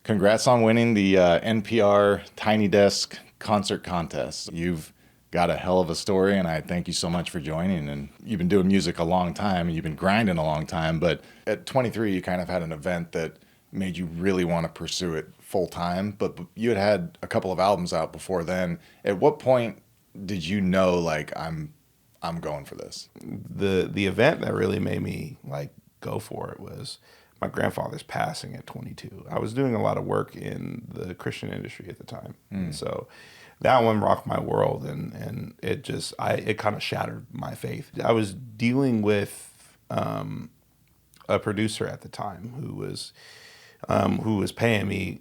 Congrats on winning the NPR Tiny Desk concert contest. You've got a hell of a story, and I thank you so much for joining. And you've been doing music a long time, and you've been grinding a long time, but at 23, you kind of had an event that made you really want to pursue it full time, but you had a couple of albums out before then. At what point did you know, like, I'm going for this? The event that really made me like go for it was my grandfather's passing at 22. I was doing a lot of work in the Christian industry at the time. And so that one rocked my world, and it kind of shattered my faith. I was dealing with a producer at the time who was paying me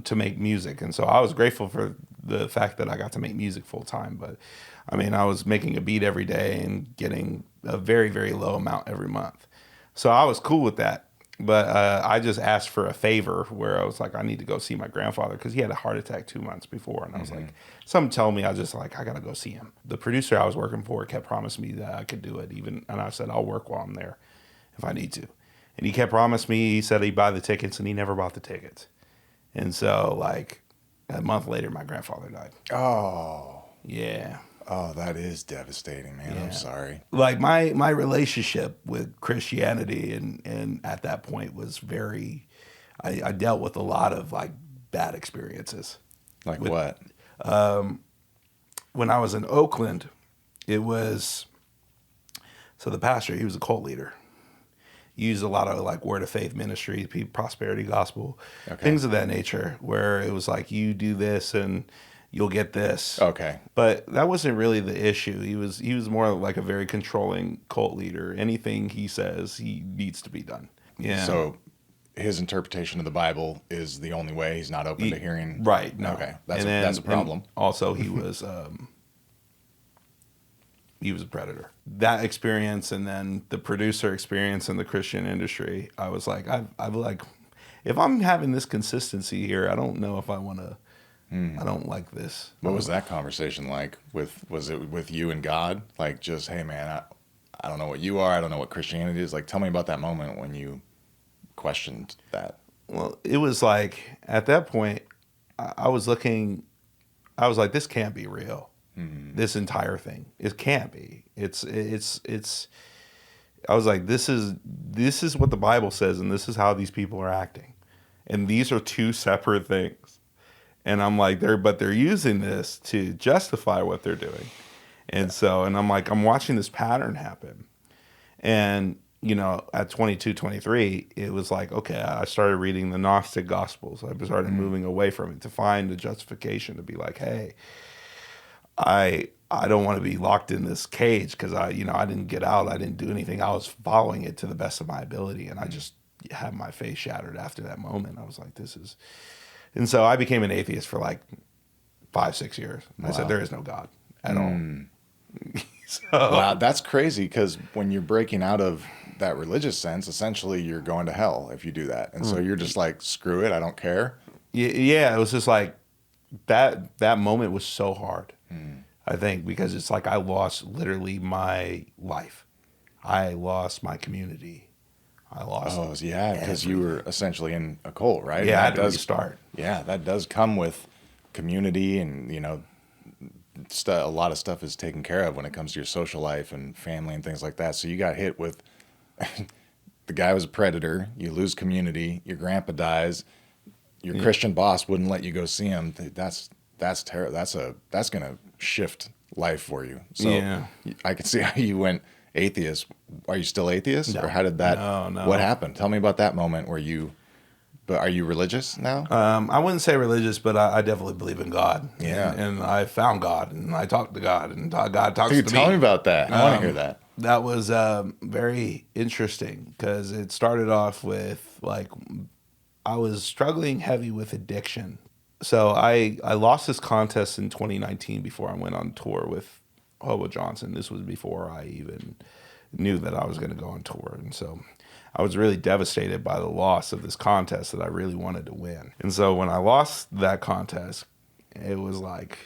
to make music. And so I was grateful for the fact that I got to make music full time. But I mean, I was making a beat every day and getting a very, very low amount every month. So I was cool with that. But I just asked for a favor where I was like, I need to go see my grandfather because he had a heart attack 2 months before. And I was like, something told me, I was just like, I got to go see him. The producer I was working for kept promising me that I could do it even. And I said, I'll work while I'm there if I need to. And he kept promising me, he said he'd buy the tickets, and he never bought the tickets. And so like a month later, my grandfather died. Oh. Yeah. Oh, that is devastating, man. Yeah. I'm sorry. Like my relationship with Christianity and at that point was very, I dealt with a lot of like bad experiences. Like what? When I was in Oakland, it was, so the pastor, he was a cult leader. He used a lot of like word of faith ministry, prosperity gospel, things of that nature, where it was like, you do this and you'll get this. Okay. But that wasn't really the issue. He was more like a very controlling cult leader. Anything he says, he needs to be done. Yeah. So his interpretation of the Bible is the only way. He's not open to hearing. Right. No. Okay. That's a problem. Also, he was a predator. That experience, and then the producer experience in the Christian industry, I was like, I've like, if I'm having this consistency here, I don't know if I want to. I don't like this. What was that conversation like? Was it with you and God? Like, just, hey man, I don't know what you are. I don't know what Christianity is. Like, tell me about that moment when you questioned that. Well, it was like at that point, I was looking. I was like, this can't be real. This entire thing, it can't be. It's. I was like, this is what the Bible says, and this is how these people are acting, and these are two separate things. And I'm like, they're using this to justify what they're doing. And so, and I'm like, I'm watching this pattern happen. And, you know, at 22, 23, it was like, okay, I started reading the Gnostic Gospels. I started moving away from it to find the justification to be like, hey, I don't want to be locked in this cage because I didn't get out. I didn't do anything. I was following it to the best of my ability. And I just had my face shattered after that moment. I was like, this is... And so I became an atheist for like 5-6 years. Wow. I said, there is no God at all. So, wow, that's crazy, because when you're breaking out of that religious sense, essentially you're going to hell if you do that. And so you're just like, screw it, I don't care. Yeah, it was just like that moment was so hard, I think, because it's like I lost literally my life. I lost my community. I lost. Oh, yeah, because you were essentially in a cult, right? Yeah, I had to restart. Yeah, that does come with community, and a lot of stuff is taken care of when it comes to your social life and family and things like that. So you got hit with the guy was a predator. You lose community. Your grandpa dies. Your Christian boss wouldn't let you go see him. That's terrible. That's gonna shift life for you. So yeah. I can see how you went atheist. Are you still atheist? No. Or how did that, no. What happened? Tell me about that moment but are you religious now? I wouldn't say religious, but I definitely believe in God. Yeah. And I found God, and I talked to God, and God talks to me. Tell me about that. I want to hear that. That was very interesting, because it started off with, like, I was struggling heavy with addiction. So I lost this contest in 2019 before I went on tour with Hobo Johnson. This was before I even knew that I was going to go on tour. And so I was really devastated by the loss of this contest that I really wanted to win. And so when I lost that contest, it was like,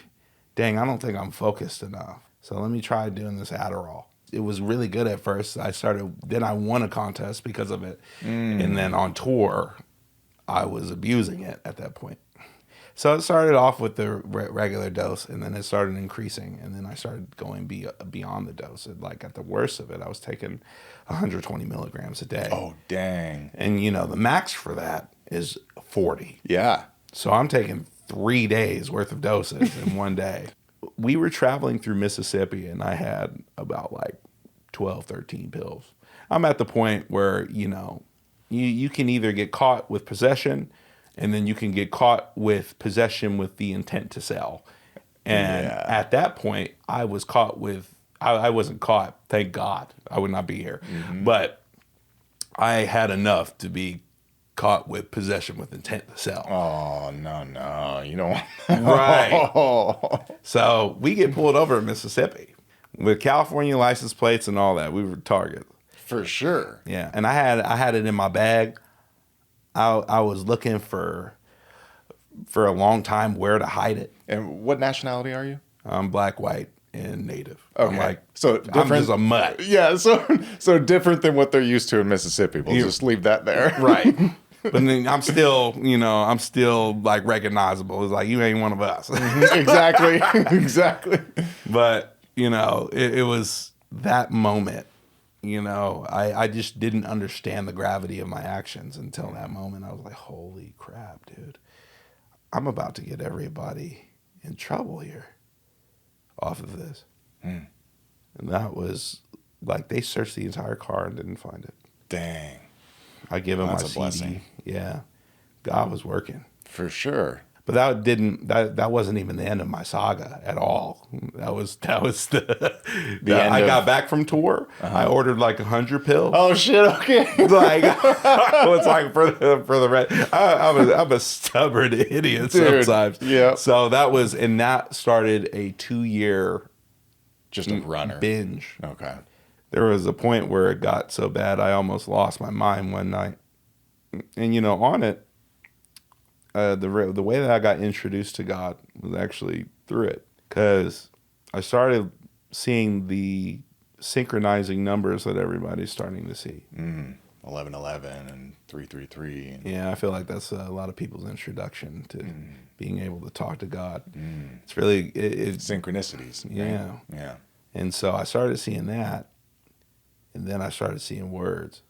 dang, I don't think I'm focused enough. So let me try doing this Adderall. It was really good at first. Then I won a contest because of it. And then on tour, I was abusing it at that point. So it started off with the regular dose, and then it started increasing, and then I started going beyond the dose. And like at the worst of it, I was taking 120 milligrams a day. Oh, dang. And you know, the max for that is 40. Yeah. So I'm taking 3 days worth of doses in one day. We were traveling through Mississippi, and I had about like 12, 13 pills. I'm at the point where, you know, you can either get caught with possession, and then you can get caught with possession with the intent to sell. And at that point, I was caught with, I wasn't caught, thank God. I would not be here. Mm-hmm. But I had enough to be caught with possession with intent to sell. Oh, no. You don't want that. Right. So we get pulled over in Mississippi with California license plates and all that. We were targets. For sure. Yeah. And I had it in my bag. I was looking for a long time where to hide it. And what nationality are you? I'm black, white, and native. Okay. I'm like, so different. I'm just a mutt. Yeah, so different than what they're used to in Mississippi. We'll just leave that there. Right. But then I'm still like recognizable. It's like, you ain't one of us. Exactly. Exactly. But, you know, it was that moment. You know, I just didn't understand the gravity of my actions until that moment. I was like, holy crap, dude. I'm about to get everybody in trouble here off of this. And that was like, they searched the entire car and didn't find it. Dang. I give him That's my a CD. blessing. Yeah. God was working. For sure. But that wasn't even the end of my saga at all. That was the end. I got back from tour. I ordered like 100 pills. Oh shit! Okay. Like I was like for the rest. I'm a stubborn idiot sometimes. Yeah. So that started a 2-year Just a runner binge. Okay. There was a point where it got so bad I almost lost my mind one night. And you know, on it. The way that I got introduced to God was actually through it, because I started seeing the synchronizing numbers that everybody's starting to see. 1111 and 333. Yeah, I feel like that's a lot of people's introduction to being able to talk to God. It's really it's synchronicities. Yeah. Right? Yeah. And so I started seeing that, and then I started seeing words,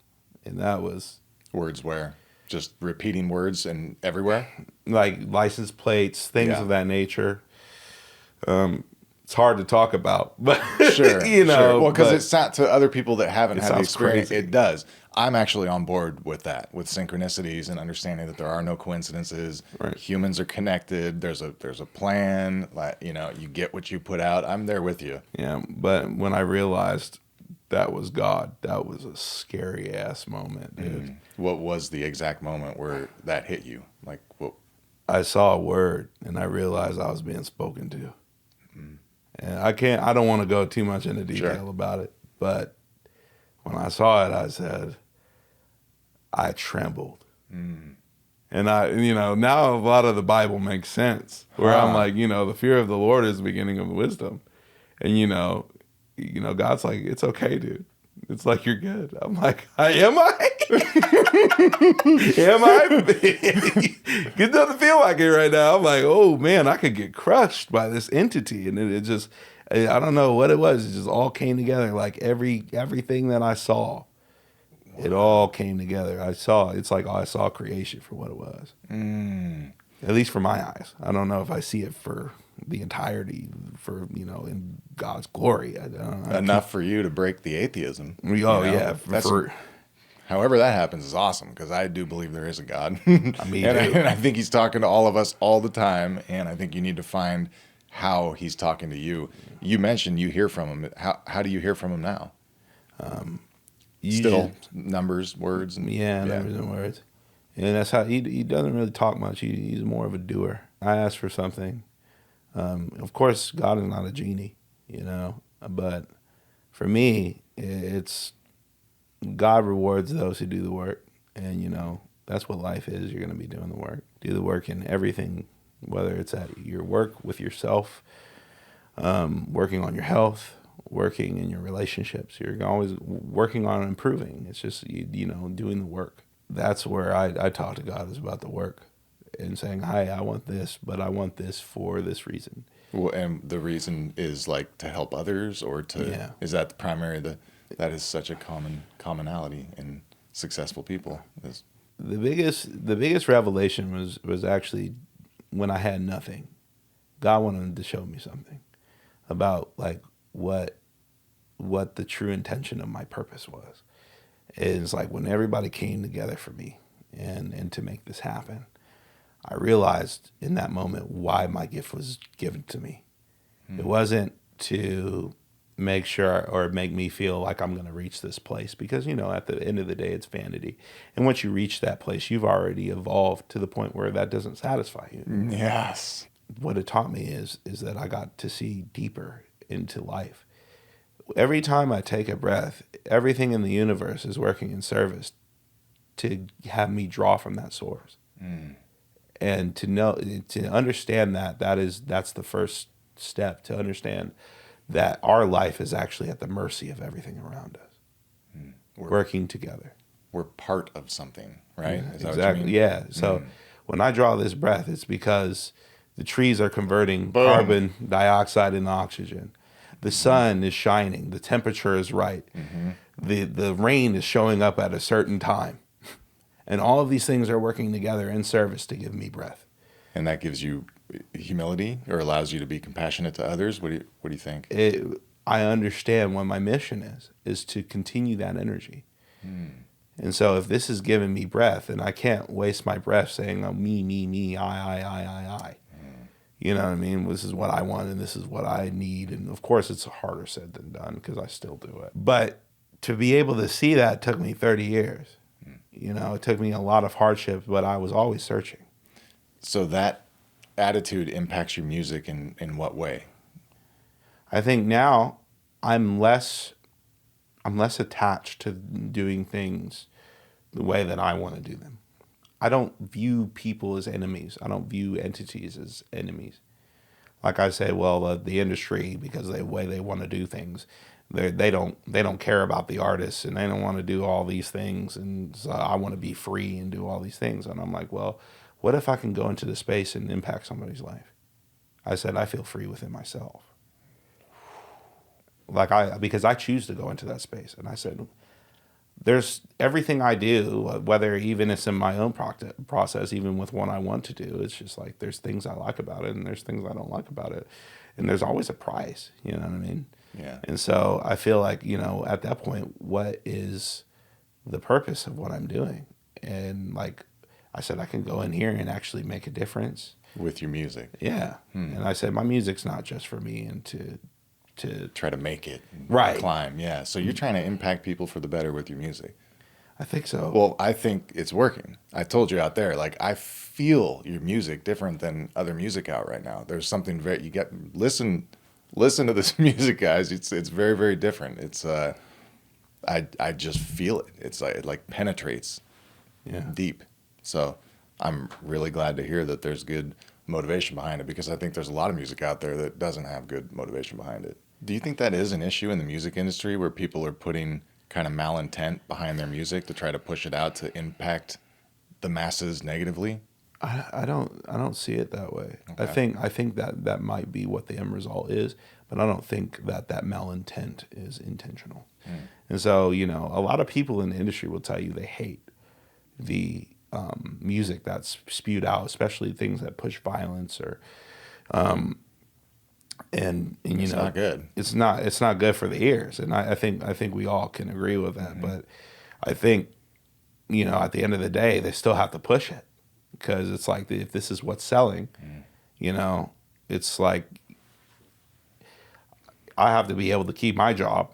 and that was words where. Just repeating words and everywhere? Like license plates, things of that nature. It's hard to talk about, but sure, you know. Sure. Well, because it's not to other people that haven't had the experience. Crazy. It does. I'm actually on board with that, with synchronicities and understanding that there are no coincidences. Right. Humans are connected. There's a plan. Like, you know, you get what you put out. I'm there with you. Yeah, but when I realized that was God, that was a scary ass moment, dude. What was the exact moment where that hit you? Like, what? I saw a word and I realized I was being spoken to. And I don't want to go too much into detail about it, but when I saw it, I said, I trembled. And now a lot of the Bible makes sense, where I'm like, the fear of the Lord is the beginning of wisdom. And, God's like, it's okay, dude. It's like, you're good. I'm like, am I? Am I? It doesn't feel like it right now. I'm like, oh man, I could get crushed by this entity. And it just, I don't know what it was. It just all came together. Like everything that I saw, it all came together. It's like, I saw creation for what it was. At least for my eyes. I don't know if I see it for the entirety, for, in God's glory. I don't know. Enough for you to break the atheism. Yeah. However that happens is awesome, because I do believe there is a God. And I think he's talking to all of us all the time, and I think you need to find how he's talking to you. You mentioned you hear from him. How do you hear from him now? Still numbers, words. Numbers and words. And that's how he doesn't really talk much. He's more of a doer. I ask for something. Of course, God is not a genie, but for me, it's God rewards those who do the work. And, that's what life is. You're going to be doing the work. Do the work in everything, whether it's at your work with yourself, working on your health, working in your relationships. You're always working on improving. It's just, doing the work. that's where I talk to God, is about the work and saying, "Hi, I want this, but I want this for this reason." Well, and the reason is like to help others, or to Yeah. is that the primary? That is such a commonality in successful people. Is The biggest revelation was actually when I had nothing. God wanted to show me something about like what the true intention of my purpose was. It's like when everybody came together for me and to make this happen, I realized in that moment why my gift was given to me. It wasn't to make sure or make me feel like I'm going to reach this place, because, you know, at the end of the day, it's vanity. And once you reach that place, you've already evolved to the point where that doesn't satisfy you. yes. What it taught me is that I got to see deeper into life. Every time I take a breath, everything in the universe is working in service to have me draw from that source. And to understand that's the first step, to understand that our life is actually at the mercy of everything around us, working together. We're part of something, right? Yeah, Is that exactly. what you mean? Yeah. So when I draw this breath, it's because the trees are converting Boom. carbon dioxide into oxygen. The sun is shining. The temperature is right. The rain is showing up at a certain time. And all of these things are working together in service to give me breath. And that gives you humility, or allows you to be compassionate to others. What do you think? I understand what my mission is to continue that energy. And so if this is giving me breath, and I can't waste my breath saying, oh, me, I. You know what I mean? This is what I want and this is what I need. And of course, it's harder said than done, because I still do it. But to be able to see that took me 30 years. You know, it took me a lot of hardship, but I was always searching. So that attitude impacts your music in what way? I think now I'm less attached to doing things the way that I want to do them. I don't view people as enemies. I don't view entities as enemies. Like I say, well, the industry, because the way they want to do things, they don't care about the artists, and they don't want to do all these things, and so I want to be free and do all these things. And I'm like, well, what if I can go into the space and impact somebody's life? I said, I feel free within myself. Because I choose to go into that space. And I said, there's everything I do, whether even it's in my own process, even with what I want to do, it's just like there's things I like about it and there's things I don't like about it. And there's always a price, you know what I mean? Yeah. And so I feel like, you know, at that point, what is the purpose of what I'm doing? And like I said, I can go in here and actually make a difference. With your music. Yeah. And I said, my music's not just for me and to try to make it, right, climb. Yeah. So you're trying to impact people for the better with your music. I think so. Well, I think it's working. I told you out there, like, I feel your music different than other music out right now. There's something listen to this music, guys. It's very, very different. It's I just feel it. It's like, it like penetrates deep. So I'm really glad to hear that there's good motivation behind it, because I think there's a lot of music out there that doesn't have good motivation behind it. Do you think that is an issue in the music industry, where people are putting kind of malintent behind their music to try to push it out to impact the masses negatively? I don't see it that way. Okay. I think that might be what the end result is, but I don't think that malintent is intentional. And so, you know, a lot of people in the industry will tell you they hate the music that's spewed out, especially things that push violence or and you it's know, not good. It's not good for the ears, and I think we all can agree with that. But I think, you know, at the end of the day, they still have to push it, because it's like, if this is what's selling, you know, it's like I have to be able to keep my job.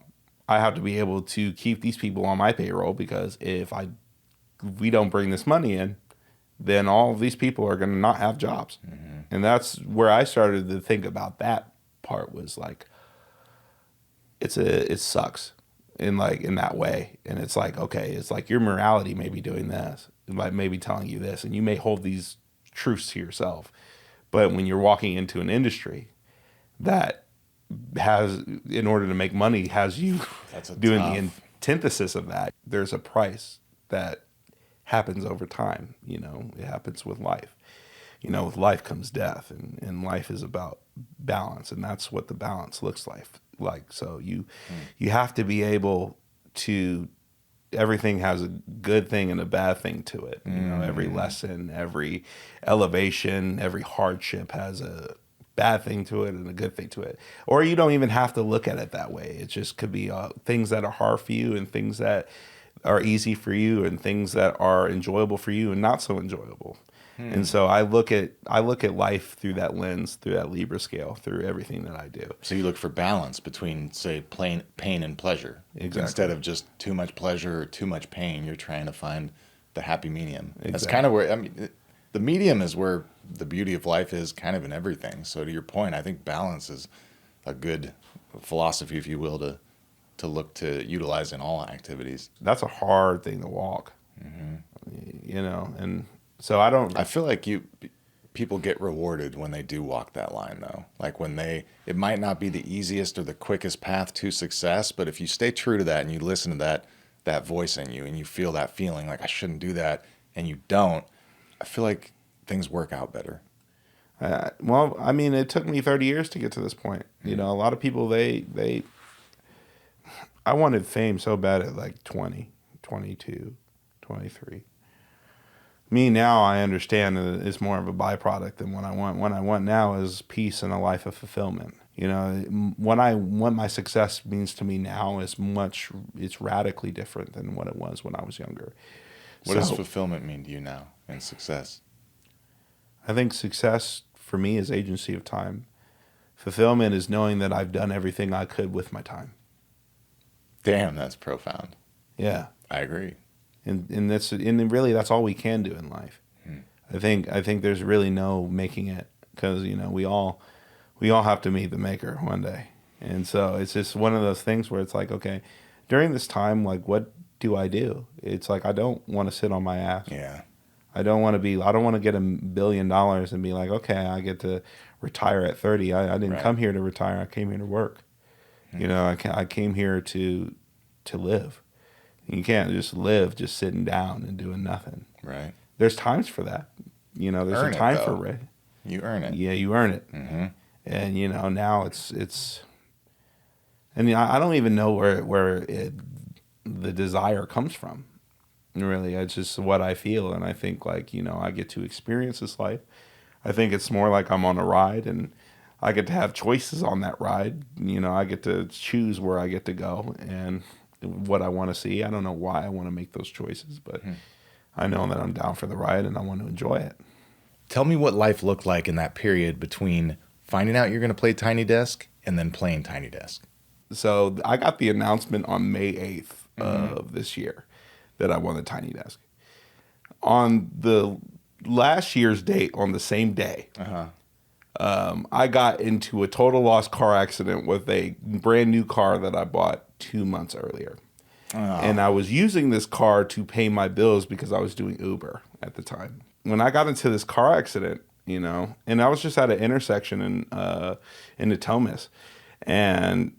I have to be able to keep these people on my payroll, because if we don't bring this money in, then all of these people are going to not have jobs. And that's where I started to think about that part, was like, it sucks in that way. And it's like, okay, it's like your morality may be doing this, it may be telling you this, and you may hold these truths to yourself. But when you're walking into an industry that has, in order to make money, has you doing the antithesis of that, there's a price that happens over time. It happens with life. With life comes death, and life is about balance, and that's what the balance looks like. So you have to be able to. Everything has a good thing and a bad thing to it. Every lesson, every elevation, every hardship has a bad thing to it and a good thing to it. Or you don't even have to look at it that way. It just could be things that are hard for you and things that are easy for you and things that are enjoyable for you and not so enjoyable. And so I look at life through that lens, through that Libra scale, through everything that I do. So you look for balance between, say, pain and pleasure. Exactly. Instead of just too much pleasure or too much pain, you're trying to find the happy medium. Exactly. That's kind of where, the medium is where the beauty of life is, kind of in everything. So to your point, I think balance is a good philosophy, if you will, to look to utilize in all activities. That's a hard thing to walk, and so I feel like people get rewarded when they do walk that line, though. Like it might not be the easiest or the quickest path to success, but if you stay true to that and you listen to that voice in you and you feel that feeling like I shouldn't do that, and you don't, I feel like things work out better. It took me 30 years to get to this point. A lot of people, I wanted fame so bad at like 20, 22, 23. Me now, I understand that it's more of a byproduct than what I want. What I want now is peace and a life of fulfillment. What my success means to me now it's radically different than what it was when I was younger. What does fulfillment mean to you now and success? I think success for me is agency of time. Fulfillment is knowing that I've done everything I could with my time. Damn, that's profound. Yeah. I agree. And really that's all we can do in life. I think there's really no making it, because we all have to meet the maker one day. And so it's just one of those things where it's like, okay, during this time, like, what do I do? It's like I don't want to sit on my ass. Yeah. I don't want to get $1 billion and be like, okay, I get to retire at 30. I didn't come here to retire. I came here to work. I came here to live. You can't just live just sitting down and doing nothing. Right. There's times for that. There's a time for it. You earn it. Yeah, you earn it. Mm-hmm. And now it's. And I don't even know where the desire comes from. Really, it's just what I feel, and I think I get to experience this life. I think it's more like I'm on a ride, and I get to have choices on that ride. I get to choose where I get to go and what I want to see. I don't know why I want to make those choices, but I know that I'm down for the ride and I want to enjoy it. Tell me what life looked like in that period between finding out you're going to play Tiny Desk and then playing Tiny Desk. So I got the announcement on May 8th of this year that I won the Tiny Desk. On the last year's date, on the same day, I got into a total loss car accident with a brand new car that I bought 2 months earlier. Oh. And I was using this car to pay my bills because I was doing Uber at the time. When I got into this car accident, and I was just at an intersection in Natomas, and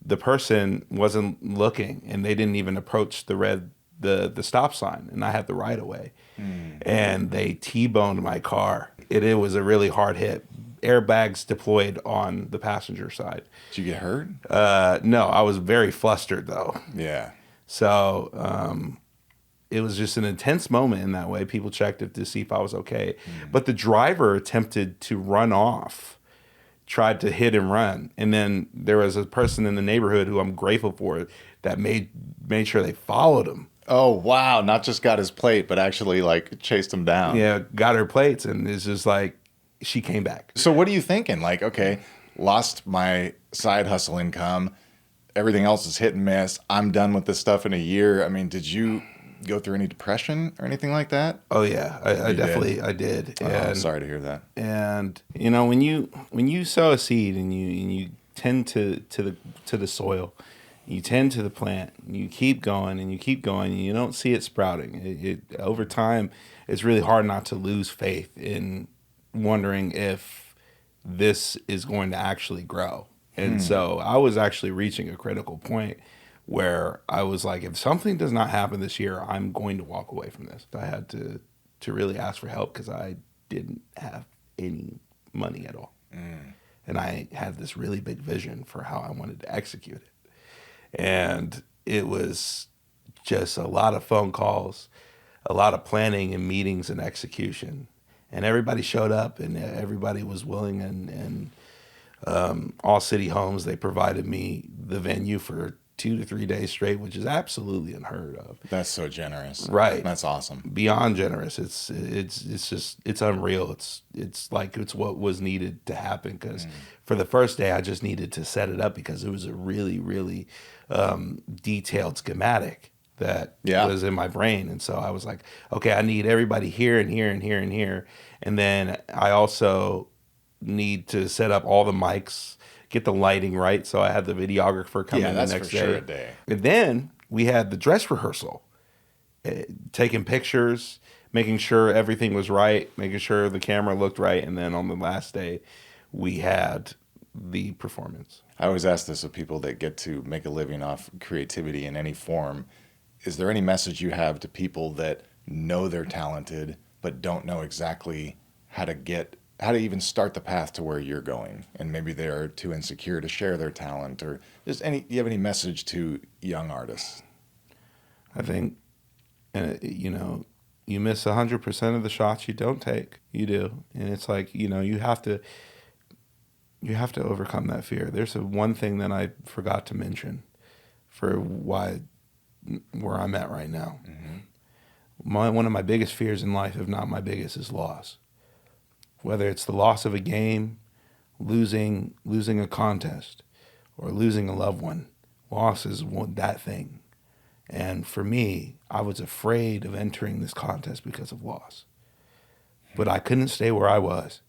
the person wasn't looking, and they didn't even approach the stop sign, and I had the right of way. And they T-boned my car. It was a really hard hit. Airbags deployed on the passenger side. Did you get hurt? No, I was very flustered though. Yeah. So it was just an intense moment in that way. People checked it to see if I was okay. But the driver attempted to run off, tried to hit and run. And then there was a person in the neighborhood who I'm grateful for that made sure they followed him. Oh, wow. Not just got his plate, but actually chased him down. Yeah, got her plates, and it's just she came back. So what are you thinking? Okay, lost my side hustle income. Everything else is hit and miss. I'm done with this stuff in a year. Did you go through any depression or anything like that? Oh yeah, I did. Oh, I'm sorry to hear that. And when you sow a seed and you tend to the soil, you tend to the plant, and you keep going and you keep going, and you don't see it sprouting. It over time, it's really hard not to lose faith in wondering if this is going to actually grow. And so I was actually reaching a critical point where I was like, if something does not happen this year, I'm going to walk away from this. I had to really ask for help because I didn't have any money at all. And I had this really big vision for how I wanted to execute it. And it was just a lot of phone calls, a lot of planning and meetings and execution. And everybody showed up and everybody was willing. And All City Homes, they provided me the venue for 2 to 3 days straight, which is absolutely unheard of. That's so generous. Right. That's awesome. Beyond generous. It's just, it's unreal. It's like, it's what was needed to happen. Because for the first day, I just needed to set it up because it was a really, really detailed schematic that was in my brain. And so I was like, okay, I need everybody here and here and here and here. And then I also need to set up all the mics, get the lighting right. So I had the videographer come in the next day. Sure a day. And then we had the dress rehearsal, taking pictures, making sure everything was right, making sure the camera looked right. And then on the last day, we had the performance. I always ask this of people that get to make a living off creativity in any form. Is there any message you have to people that know they're talented but don't know exactly how to even start the path to where you're going, and maybe they're too insecure to share their talent, or do you have any message to young artists? I think, you miss 100% of the shots you don't take. You do. And it's like, you have to overcome that fear. There's one thing that I forgot to mention for where I'm at right now. One of my biggest fears in life, if not my biggest, is loss. Whether it's the loss of a game, losing a contest, or losing a loved one, loss is that thing. And for me, I was afraid of entering this contest because of loss. But I couldn't stay where I was.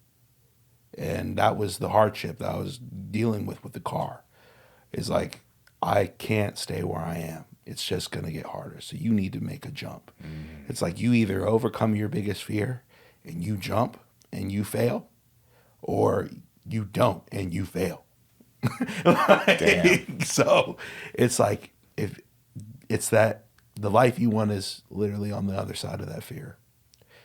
And that was the hardship that I was dealing with the car. It's like, I can't stay where I am. It's just going to get harder. So you need to make a jump. It's like you either overcome your biggest fear and you jump and you fail, or you don't and you fail. Damn. So it's like, if it's that the life you want is literally on the other side of that fear.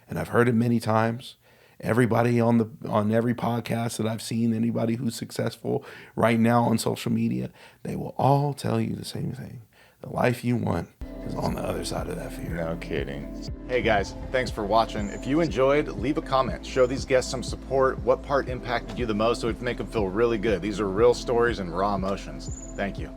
And I've heard it many times. Everybody on every podcast that I've seen, anybody who's successful right now on social media, they will all tell you the same thing. The life you want is on the other side of that fear. No kidding. Hey guys, thanks for watching. If you enjoyed, leave a comment. Show these guests some support. What part impacted you the most so we can make them feel really good. These are real stories and raw emotions. Thank you.